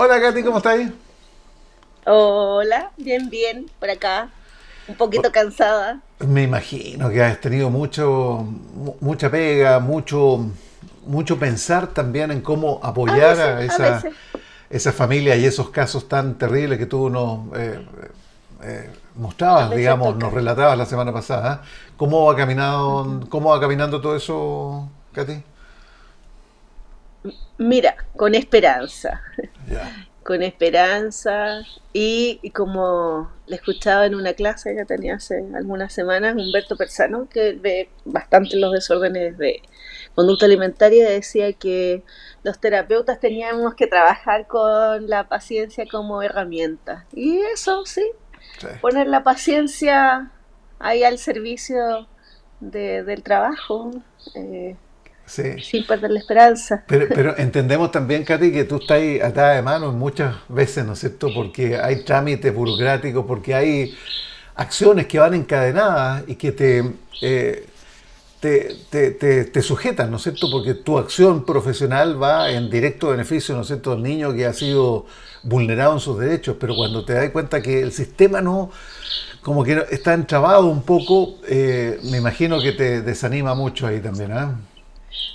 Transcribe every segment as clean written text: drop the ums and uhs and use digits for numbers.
Hola Katy, ¿cómo estás? Hola, bien, bien, por acá, un poquito cansada. Me imagino que has tenido mucha pega, mucho pensar también en cómo A apoyar veces, a a veces. esa familia y esos casos tan terribles que tú nos A mostrabas, veces digamos, nos toca. relatabas la semana pasada. Ujú. Cómo va caminando todo eso, Katy? Mira, con esperanza, Ya. con esperanza. Y como le escuchaba en una clase que tenía hace algunas semanas, Humberto Persano, que ve bastante los desórdenes de conducta alimentaria, decía que los terapeutas teníamos que trabajar con la paciencia como herramienta. Y eso sí, Sí. poner la paciencia ahí al servicio del trabajo, eh, Sí. sin perder la esperanza. Pero entendemos también, Katy, que tú estás ahí atada de manos muchas veces, ¿no es cierto? Porque hay trámites burocráticos, porque hay acciones que van encadenadas y que te sujetan, ¿no es cierto? Porque tu acción profesional va en directo beneficio, ¿no es cierto?, del niño que ha sido vulnerado en sus derechos, pero cuando te das cuenta que el sistema no, como que está entrabado un poco, me imagino que te desanima mucho ahí también, ¿ah?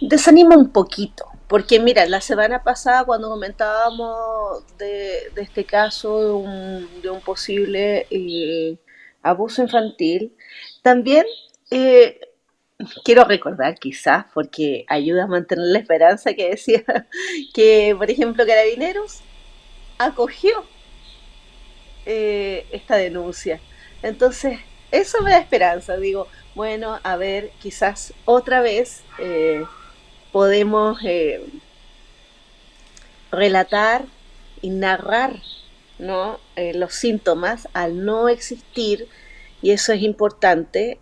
Desanima un poquito, porque mira, la semana pasada cuando comentábamos de este caso de un posible abuso infantil, también eh, quiero recordar quizás, porque ayuda a mantener la esperanza que decía que, por ejemplo, Carabineros acogió esta denuncia. Entonces, eso me da esperanza. Digo, bueno, a ver, quizás otra vez podemos relatar y narrar, ¿no? Los síntomas al no existir, y eso es importante.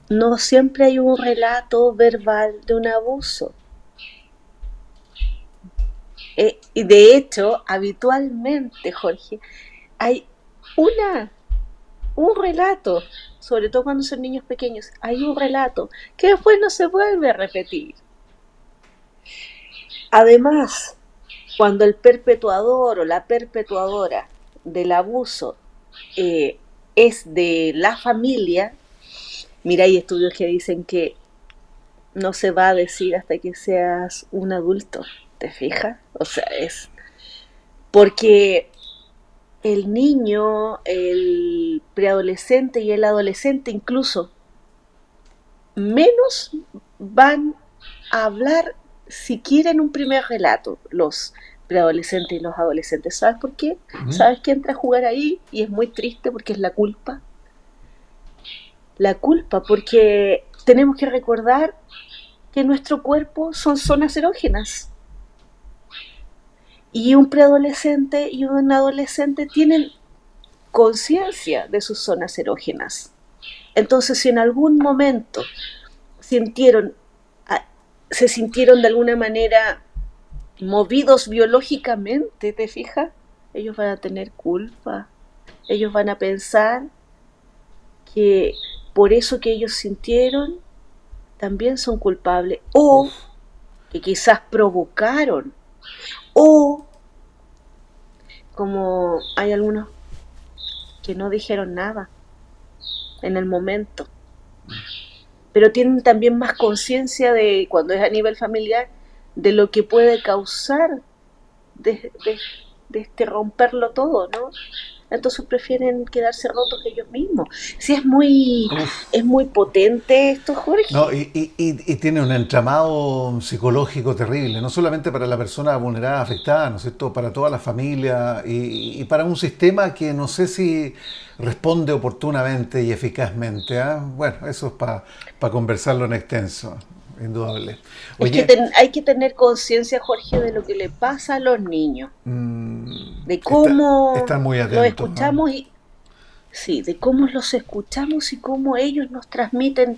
No siempre hay un relato verbal de un abuso. Y de hecho, habitualmente, Jorge, hay una un relato, sobre todo cuando son niños pequeños, hay un relato que después no se vuelve a repetir. Además, cuando el perpetuador o la perpetuadora del abuso eh, es de la familia, mira, hay estudios que dicen que no se va a decir hasta que seas un adulto, ¿te fijas? O sea, es porque el niño, el preadolescente y el adolescente incluso menos van a hablar siquiera en un primer relato los preadolescentes y los adolescentes. ¿Sabes por qué? ¿Mm? ¿Sabes qué entra a jugar ahí? Y es muy triste porque es la culpa. La culpa, porque tenemos que recordar que nuestro cuerpo son zonas erógenas. Y un preadolescente y un adolescente tienen conciencia de sus zonas erógenas. Entonces, si en algún momento sintieron, se sintieron de alguna manera movidos biológicamente, ¿te fijas? Ellos van a tener culpa, ellos van a pensar que por eso que ellos sintieron también son culpables o Uf. que quizás provocaron o como hay algunos que no dijeron nada en el momento, pero tienen también más conciencia de cuando es a nivel familiar de lo que puede causar de este romperlo todo, ¿no? Entonces prefieren quedarse rotos ellos mismos. Sí, Uf. es muy potente esto, No, Jorge. y tiene un entramado psicológico terrible, no solamente para la persona vulnerada, afectada, ¿no es cierto?, para toda la familia y para un sistema que no sé si responde oportunamente y eficazmente, ¿ah? Bueno, eso es para conversarlo en extenso, indudable. Es que Oye, hay que tener conciencia, Jorge, de lo que le pasa a los niños, de cómo están muy los atentos, ¿no? escuchamos y sí, de cómo los escuchamos y cómo ellos nos transmiten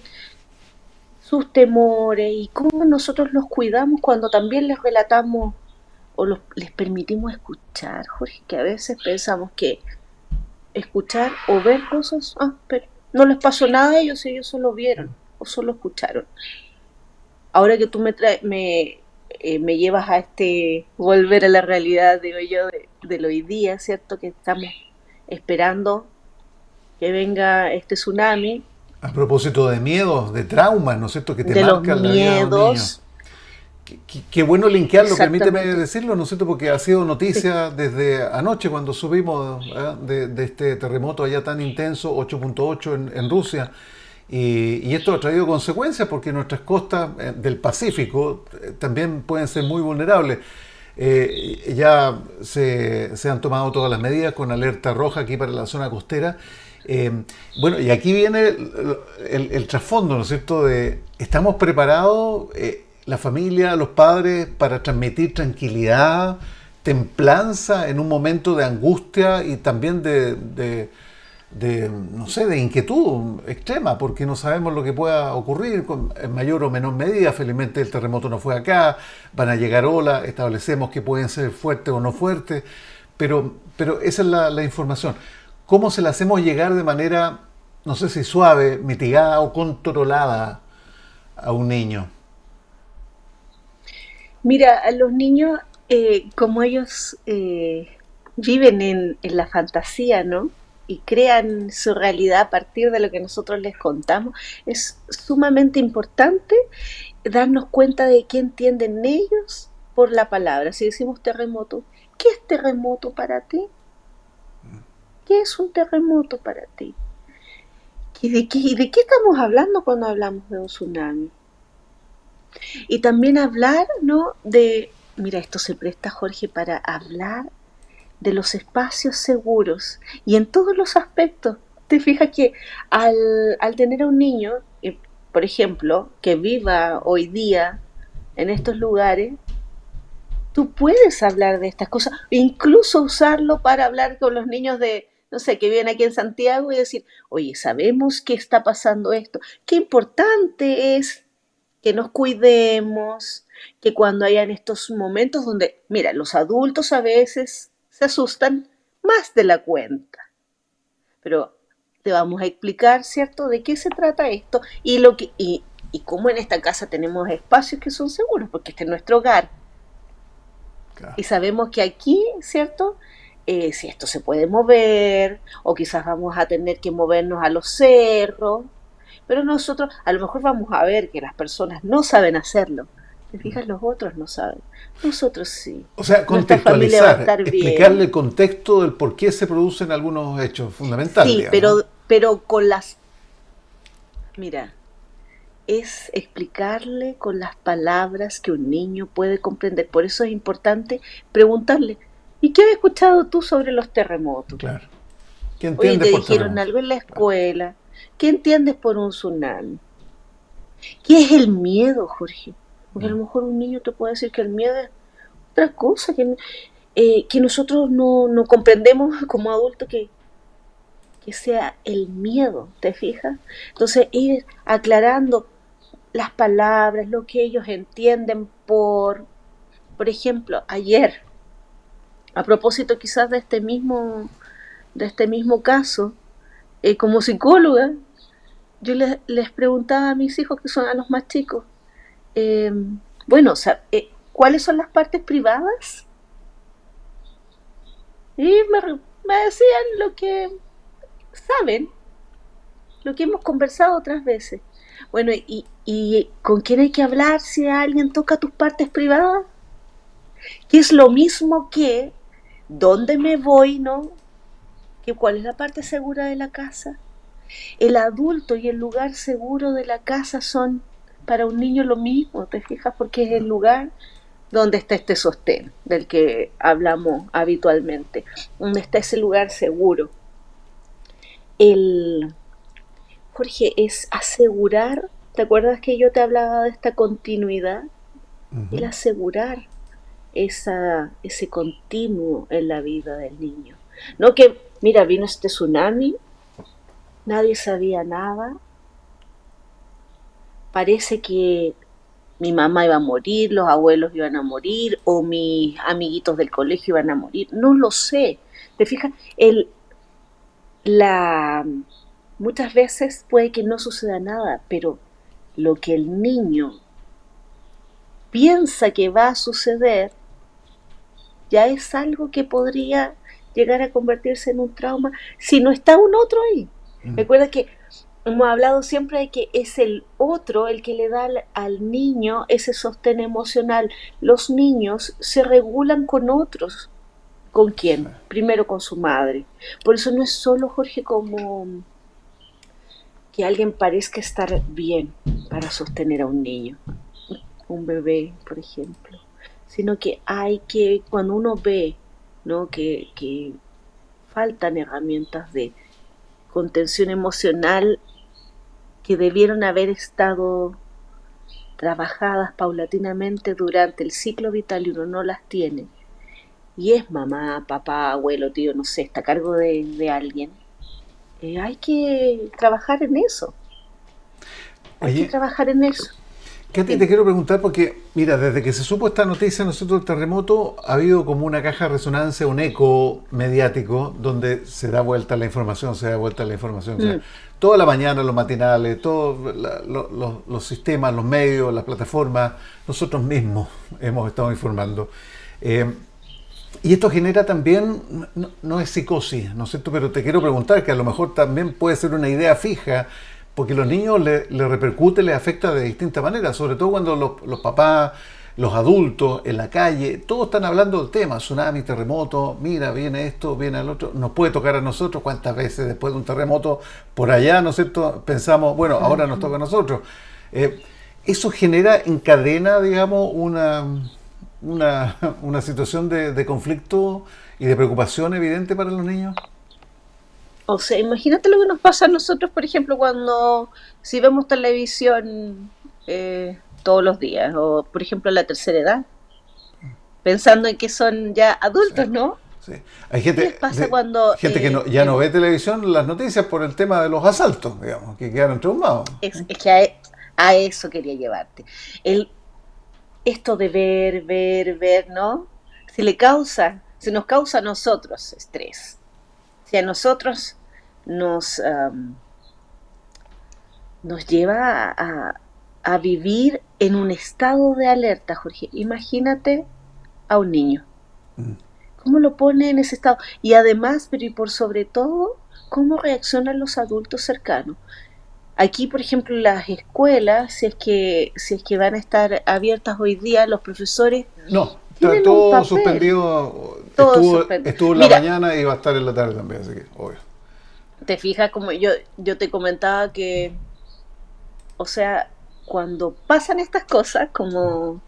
sus temores y cómo nosotros los cuidamos cuando también les relatamos o les permitimos escuchar, Jorge, que a veces pensamos que escuchar o ver cosas, pero no les pasó nada a ellos, ellos solo vieron o solo escucharon. Ahora que tú me llevas a este volver a la realidad, digo yo, del hoy día, ¿cierto? Que estamos esperando que venga este tsunami, A propósito de miedos, de traumas, ¿no es cierto?, que te de los marcan la vida de un niño. miedos, Qué bueno linkearlo, permíteme exactamente. decirlo, ¿no es cierto?, porque ha sido Sí, noticia desde anoche cuando subimos de este terremoto allá tan intenso, 8.8 en Rusia. Y esto ha traído consecuencias porque nuestras costas del Pacífico también pueden ser muy vulnerables. Ya se han tomado todas las medidas con alerta roja aquí para la zona costera. Eh, bueno, y aquí viene el trasfondo, ¿no es cierto?, de estamos preparados, la familia, los padres, para transmitir tranquilidad, templanza en un momento de angustia y también no sé, de inquietud extrema, porque no sabemos lo que pueda ocurrir en mayor o menor medida. Felizmente el terremoto no fue acá, van a llegar olas, establecemos que pueden ser fuertes o no fuertes, pero esa es la información. ¿Cómo se la hacemos llegar de manera, no sé si suave, mitigada o controlada a un niño? mira, a los niños, como ellos viven en la fantasía, ¿no? Y crean su realidad a partir de lo que nosotros les contamos, es sumamente importante darnos cuenta de qué entienden ellos por la palabra. Si decimos terremoto, ¿qué es terremoto para ti? ¿Qué es un terremoto para ti? Y de qué estamos hablando cuando hablamos de un tsunami? Y también hablar, ¿no? Mira, esto se presta, Jorge, para hablar de los espacios seguros y en todos los aspectos. Te fijas que al tener a un niño, por ejemplo, que viva hoy día en estos lugares, tú puedes hablar de estas cosas, e incluso usarlo para hablar con los niños de, no sé, que viven aquí en Santiago y decir, oye, sabemos que está pasando esto, qué importante es que nos cuidemos, que cuando hayan estos momentos donde, mira, los adultos a veces se asustan más de la cuenta, pero te vamos a explicar, ¿cierto?, de qué se trata esto y cómo en esta casa tenemos espacios que son seguros, porque este es nuestro hogar. Claro. Y sabemos que aquí, ¿cierto? Si esto se puede mover, o quizás vamos a tener que movernos a los cerros, pero nosotros a lo mejor vamos a ver que las personas no saben hacerlo. ¿Te fijas? Los otros no saben. Nosotros sí. O sea, Nuestra familia va a contextualizar, estar explicarle bien. el contexto del por qué se producen algunos hechos, fundamental, Sí, digamos. pero con las... Mira, es explicarle con las palabras que un niño puede comprender. Por eso es importante preguntarle, ¿y qué has escuchado tú sobre los terremotos? Claro. ¿Qué Oye, entiendes ¿te por dijeron terremoto? algo en la Claro. escuela? ¿Qué entiendes por un tsunami? ¿Qué es el miedo, Jorge? Porque a lo mejor un niño te puede decir que el miedo es otra cosa, que nosotros no comprendemos como adultos que sea el miedo, ¿te fijas? Entonces, ir aclarando las palabras, lo que ellos entienden por ejemplo, ayer, a propósito quizás de este mismo caso, como psicóloga, yo les preguntaba a mis hijos, que son a los más chicos, eh, bueno, o sea, ¿cuáles son las partes privadas? Y me decían lo que saben, lo que hemos conversado otras veces. Bueno, ¿y con quién hay que hablar si alguien toca tus partes privadas? Que es lo mismo que dónde me voy, ¿no? Que cuál es la parte segura de la casa. El adulto y el lugar seguro de la casa son para un niño lo mismo, ¿te fijas? Porque es el lugar donde está este sostén del que hablamos habitualmente, donde está ese lugar seguro. El, Jorge, es asegurar, ¿te acuerdas que yo te hablaba de esta continuidad? El Ujú. asegurar ese continuo en la vida del niño. No que, mira, vino este tsunami, nadie sabía nada, parece que mi mamá iba a morir, los abuelos iban a morir, o mis amiguitos del colegio iban a morir, no lo sé. ¿Te fijas? La, muchas veces puede que no suceda nada, pero lo que el niño piensa que va a suceder, ya es algo que podría llegar a convertirse en un trauma si no está un otro ahí. Mm. Recuerda que hemos hablado siempre de que es el otro el que le da al niño ese sostén emocional. Los niños se regulan con otros. ¿Con Sí. quién? Primero con su madre. Por eso no es solo, Jorge, como que alguien parezca estar bien para sostener a un niño, un bebé, por ejemplo, sino que hay que, cuando uno ve, ¿no? que faltan herramientas de contención emocional que debieron haber estado trabajadas paulatinamente durante el ciclo vital y uno no las tiene, y es mamá, papá, abuelo, tío, no sé, está a cargo de alguien, hay que trabajar en eso, hay que Oye, trabajar en eso. Katy, te Dime. quiero preguntar porque, mira, desde que se supo esta noticia, nosotros el terremoto, ha habido como una caja de resonancia, un eco mediático, donde se da vuelta la información, se da vuelta la información. O sea, Mm. toda la mañana, los matinales, todos los sistemas, los medios, las plataformas, nosotros mismos hemos estado informando. Eh, y esto genera también, no, no es psicosis, ¿no es cierto? Pero te quiero preguntar que a lo mejor también puede ser una idea fija, porque los niños le repercute, les afecta de distintas maneras, sobre todo cuando los papás, los adultos en la calle, todos están hablando del tema, tsunami, terremoto, mira, viene esto, viene el otro, nos puede tocar a nosotros, cuántas veces después de un terremoto por allá, ¿no es cierto? Pensamos, bueno, ahora nos toca a nosotros. Eh, Eso genera, encadena, digamos, una situación de conflicto y de preocupación evidente para los niños. O sea, imagínate lo que nos pasa a nosotros, por ejemplo, cuando si vemos televisión todos los días, o por ejemplo la tercera edad, pensando en que son ya Sí, adultos, ¿no? sí. Hay ¿Qué les pasa cuando gente que ya no ve televisión, las noticias por el tema de los asaltos, digamos, que quedaron traumados. es que a eso quería llevarte? El, esto de ver, ¿no? Si nos causa a nosotros estrés, si a nosotros nos, nos lleva a vivir en un estado de alerta, Jorge. Imagínate a un niño. Mm. ¿Cómo lo pone en ese estado? Y además, pero y por sobre todo, ¿cómo reaccionan los adultos cercanos? Aquí, por ejemplo, las escuelas, si es que van a estar abiertas hoy día, los profesores No, está tienen un todo papel, suspendido, todo suspendido. estuvo en la Mira, mañana y va a estar en la tarde también, así que, obvio. te fijas como yo te comentaba que, o sea, cuando pasan estas cosas, como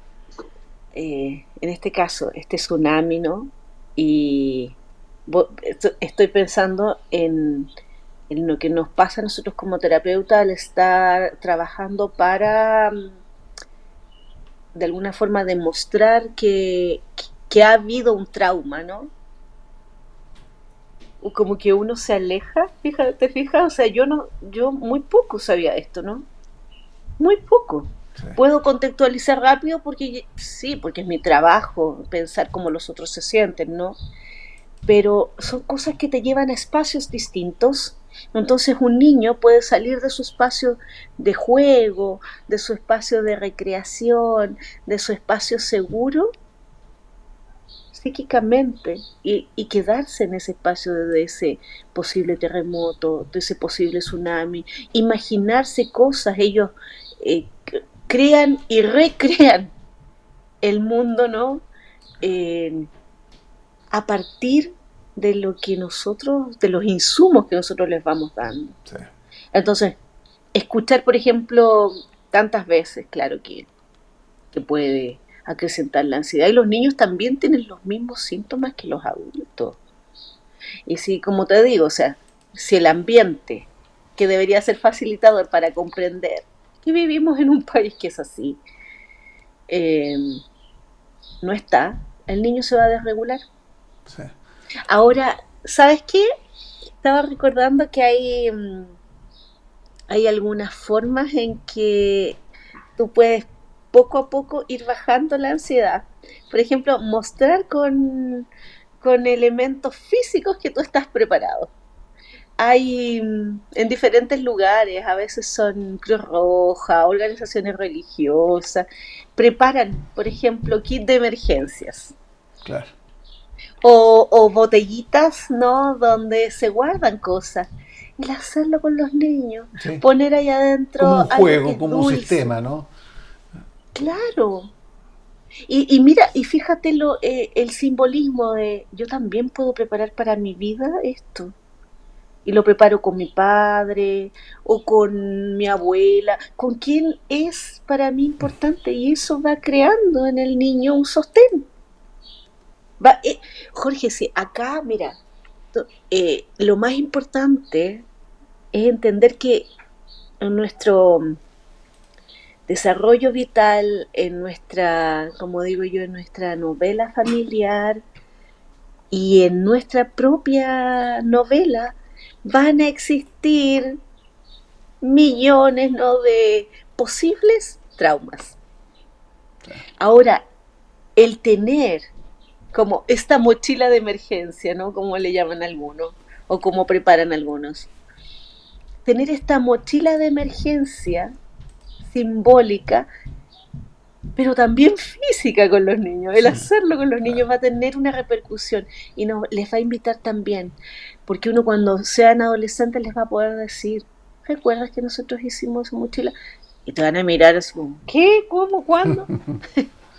en este caso, este tsunami, ¿no? Y estoy pensando en lo que nos pasa a nosotros como terapeuta al estar trabajando para, de alguna forma, demostrar que ha habido un trauma, ¿no? O como que uno se aleja, fíjate, ¿te fijas? O sea, yo muy poco sabía esto, ¿no? Muy poco. Sí. Puedo contextualizar rápido porque sí, porque es mi trabajo pensar cómo los otros se sienten, ¿no? Pero son cosas que te llevan a espacios distintos. Entonces un niño puede salir de su espacio de juego, de su espacio de recreación, de su espacio seguro psíquicamente y quedarse en ese espacio de ese posible terremoto, de ese posible tsunami, imaginarse cosas, ellos eh, crean y recrean el mundo, ¿no? Eh, a partir de lo que nosotros, de los insumos que nosotros les vamos dando. Sí. Entonces, escuchar, por ejemplo, tantas veces, claro que puede acrecentar la ansiedad. Y los niños también tienen los mismos síntomas que los adultos. Y si, como te digo, o sea, si el ambiente, que debería ser facilitador para comprender que vivimos en un país que es así, eh, no está, el niño se va a desregular. Sí. Ahora, ¿sabes qué? Estaba recordando que hay algunas formas en que tú puedes poco a poco ir bajando la ansiedad. Por ejemplo, mostrar con elementos físicos que tú estás preparado. hay en diferentes lugares, a veces son Cruz Roja, organizaciones religiosas, preparan, por ejemplo, kit de emergencias Claro. o botellitas, ¿no? Donde se guardan cosas. El hacerlo con los niños, Sí. poner ahí Como un adentro algo que juego, es como un dulce, sistema, ¿no? claro. Y mira, y fíjate el simbolismo de yo también puedo preparar para mi vida esto. Y lo preparo con mi padre o con mi abuela, con quien es para mí importante. Y eso va creando en el niño un sostén. Va, Jorge, sí, acá, mira, lo más importante es entender que en nuestro desarrollo vital, en nuestra, como digo yo, en nuestra novela familiar y en nuestra propia novela, van a existir millones, ¿no?, de posibles traumas. Ahora, el tener como esta mochila de emergencia, ¿no? Como le llaman algunos, o como preparan algunos. Tener esta mochila de emergencia simbólica, pero también física con los niños. El Sí, hacerlo con los niños claro. va a tener una repercusión y les va a invitar también, porque uno cuando sean adolescentes les va a poder decir, ¿recuerdas que nosotros hicimos esa mochila? Y te van a mirar así como, ¿qué? ¿Cómo? ¿Cuándo?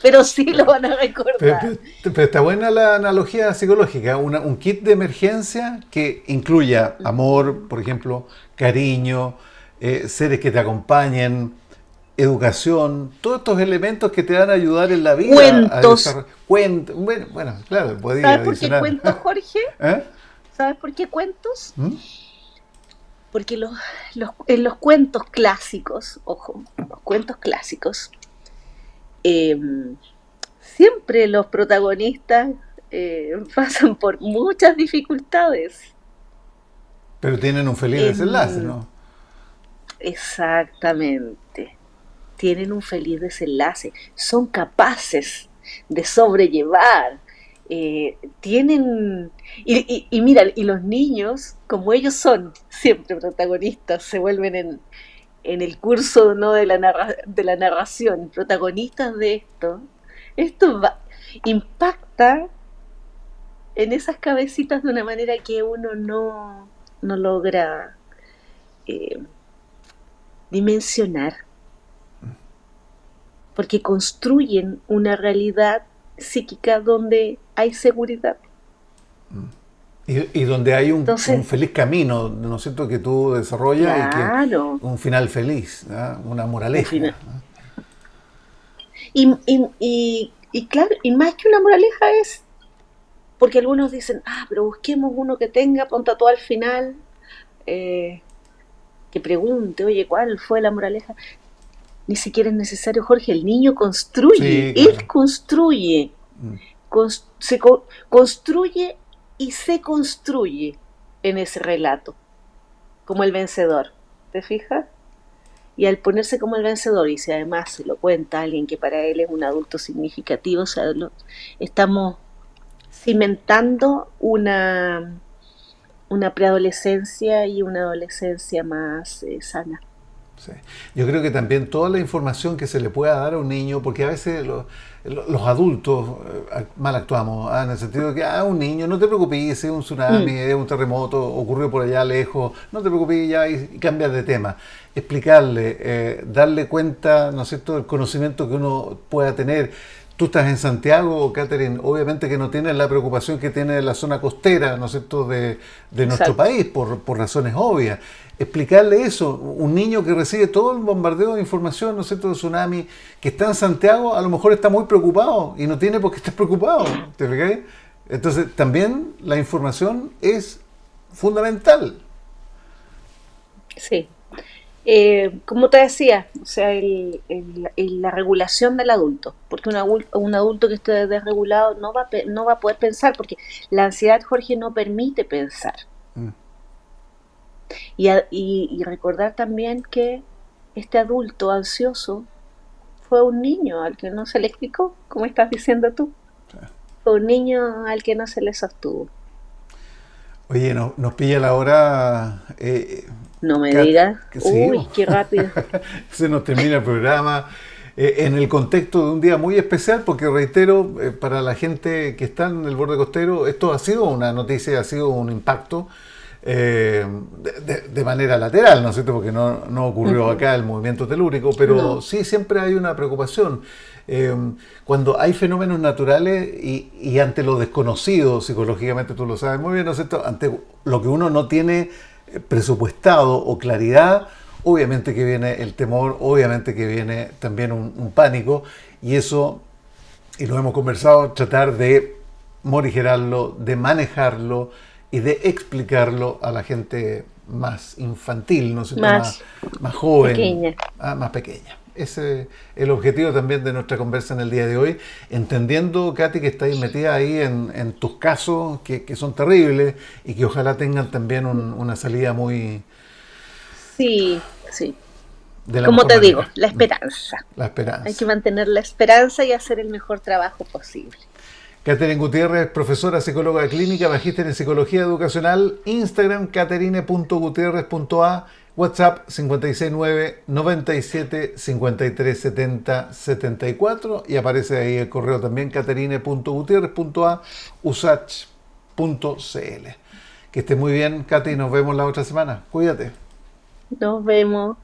Pero sí lo Claro. van a Pero, recordar. pero está buena la analogía psicológica, un kit de emergencia que incluya amor, Ujú. por ejemplo, cariño, seres que te acompañen, educación, todos estos elementos que te van a ayudar en la vida a Cuentos. desarrollar. Bueno, bueno, claro, podía ¿Sabes por qué adicionar. cuentos, Jorge? ¿Eh? ¿Sabes por qué cuentos? ¿Mm? Porque en los cuentos clásicos, ojo, los cuentos clásicos, eh, siempre los protagonistas pasan por muchas dificultades. Pero tienen un feliz desenlace, En, ¿no? exactamente. Tienen un feliz desenlace, son capaces de sobrellevar, tienen... Y mira, y los niños, como ellos son siempre protagonistas, se vuelven en el curso, ¿no?, de la narración, protagonistas de esto impacta en esas cabecitas de una manera que uno no logra eh, dimensionar, porque construyen una realidad psíquica donde hay seguridad. Y donde hay un Entonces, feliz camino, ¿no es cierto?, que tú desarrollas y que claro, un final feliz, ¿ah? Una un moraleja. final. Y claro, y más que una moraleja es, porque algunos dicen, pero busquemos uno que tenga, ponta todo al final, eh, que pregunte, oye, ¿cuál fue la moraleja? Ni siquiera es necesario, Jorge, el niño construye, Sí, él claro. construye, construye y se construye en ese relato, como el vencedor. ¿Te fijas? Y al ponerse como el vencedor, y si además se lo cuenta a alguien que para él es un adulto significativo, o sea, estamos cimentando una preadolescencia y una adolescencia más sana. Sí. Yo creo que también toda la información que se le pueda dar a un niño, porque a veces los adultos mal actuamos, en el sentido de que un niño, no te preocupes, es un tsunami, Mm, es un terremoto, ocurrió por allá lejos, no te preocupes ya y cambias de tema. Explicarle, darle cuenta, ¿no es cierto?, del conocimiento que uno pueda tener. Tú estás en Santiago, Catherine, obviamente que no tienes la preocupación que tiene la zona costera, ¿no es cierto?, de nuestro exacto. país, por razones obvias. Explicarle eso, un niño que recibe todo el bombardeo de información, ¿no es cierto?, de tsunami, que está en Santiago, a lo mejor está muy preocupado y no tiene por qué estar preocupado, ¿te fijas? Entonces, también la información es fundamental. Sí. Como te decía, o sea, la regulación del adulto, porque un adulto que esté desregulado no va a poder pensar, porque la ansiedad, Jorge, no permite pensar. Mm. Y recordar también que este adulto ansioso fue un niño al que no se le explicó, como estás diciendo tú, fue un niño al que no se le sostuvo. Oye, nos pilla la hora, No me Kat, digas, que sí, uy, qué rápido. se nos termina el programa. En el contexto de un día muy especial, porque reitero, para la gente que está en el borde costero, esto ha sido una noticia, ha sido un impacto de manera lateral, ¿no es cierto? Porque no ocurrió Ujú. acá el movimiento telúrico, pero No, sí siempre hay una preocupación. Eh, Cuando hay fenómenos naturales y ante lo desconocido, psicológicamente tú lo sabes muy bien, ¿no es cierto? Ante lo que uno no tiene presupuestado o claridad, obviamente que viene el temor, obviamente que viene también un pánico, y eso, y lo hemos conversado, tratar de morigerarlo, de manejarlo y de explicarlo a la gente más infantil, ¿no es cierto? más Más joven, pequeña. más pequeña. Ese es el objetivo también de nuestra conversa en el día de hoy, entendiendo, Katy, que estáis metida ahí en tus casos que son terribles y que ojalá tengan también una salida muy Sí, sí. de la Como mejor te digo, manera. la esperanza. La Hay que esperanza. mantener la esperanza y hacer el mejor trabajo posible. Catherine Gutiérrez, profesora psicóloga clínica, magíster en psicología educacional, Instagram caterine.gutierrez.a, WhatsApp 569-97-5370-74 y aparece ahí el correo también caterine.gutierrez.a, usach.cl. Que esté muy bien, Katy, nos vemos la otra semana. Cuídate. Nos vemos.